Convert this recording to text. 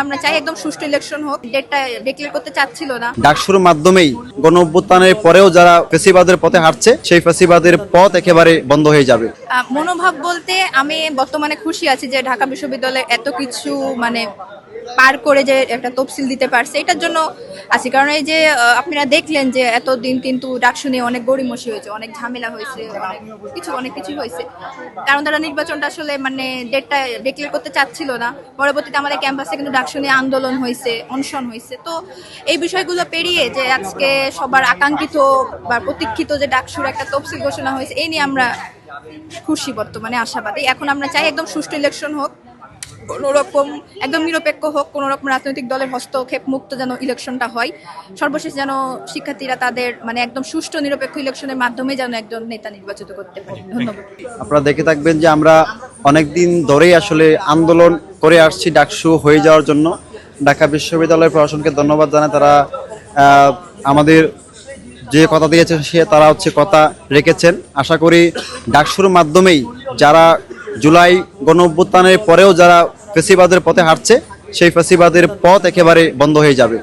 আমরা চাই একদম সুষ্ঠু ইলেকশন হোক। ডেটটা ডিক্লেয়ার করতে চাচ্ছিল না। ডাকসুর মাধ্যমেই গণঅভ্যুত্থানের পরেও যারা ফ্যাসিবাদের পথে হাঁটছে সেই ফ্যাসিবাদের পথ একেবারে বন্ধ হয়ে যাবে। মনোভাব বলতে আমি বর্তমানে খুশি আছি যে ঢাকা বিশ্ববিদ্যালয়ে এত কিছু মানে পার করে যে একটা তফসিল দিতে পারছে, এটার জন্য আছি। কারণ এই যে আপনারা দেখলেন যে এতদিন কিন্তু ডাকসু নিয়ে অনেক গড়িমসি হয়েছে, অনেক ঝামেলা হয়েছে, অনেক কিছু হয়েছে। কারণ তারা নির্বাচনটা আসলে মানে ডেটটা ডিক্লেয়ার করতে চাচ্ছিল না। পরবর্তীতে আমাদের ক্যাম্পাসে কিন্তু ডাকসু নিয়ে আন্দোলন হয়েছে, অনশন হয়েছে। তো এই বিষয়গুলো পেরিয়ে যে আজকে সবার আকাঙ্ক্ষিত বা প্রতীক্ষিত যে ডাকসুর একটা তফসিল ঘোষণা হয়েছে, এই নিয়ে আমরা খুশি, বর্তমানে আশাবাদী। এখন আমরা চাই একদম সুষ্ঠু ইলেকশন হোক, কোনো রকম একদম নিরপেক্ষ হোক, কোনো রকম রাজনৈতিক দলের হস্তক্ষেপ মুক্ত যেন ইলেকশনটা হয়। সর্বশেষ যেন শিক্ষার্থীরা তাদের মানে একদম সুষ্ঠু নিরপেক্ষ ইলেকশনের মাধ্যমে যেন একজন নেতা নির্বাচিত করতে পারে। ধন্যবাদ। আপনারা দেখে থাকবেন যে আমরা অনেকদিন ধরেই আসলে আন্দোলন করে আসছি ডাকসু হয়ে যাওয়ার জন্য। ঢাকা বিশ্ববিদ্যালয় প্রশাসনকে ধন্যবাদ জানাই, তারা আমাদের যে কথা দিয়েছে তারা কথা রেখেছেন। আশা করি ডাকসুর মাধ্যমেই যারা জুলাই গণঅভ্যুত্থানের পরেও যারা ফ্যাসিবাদের পথে হাঁটছে সেই ফ্যাসিবাদের পথ একেবারে বন্ধ হয়ে যাবে।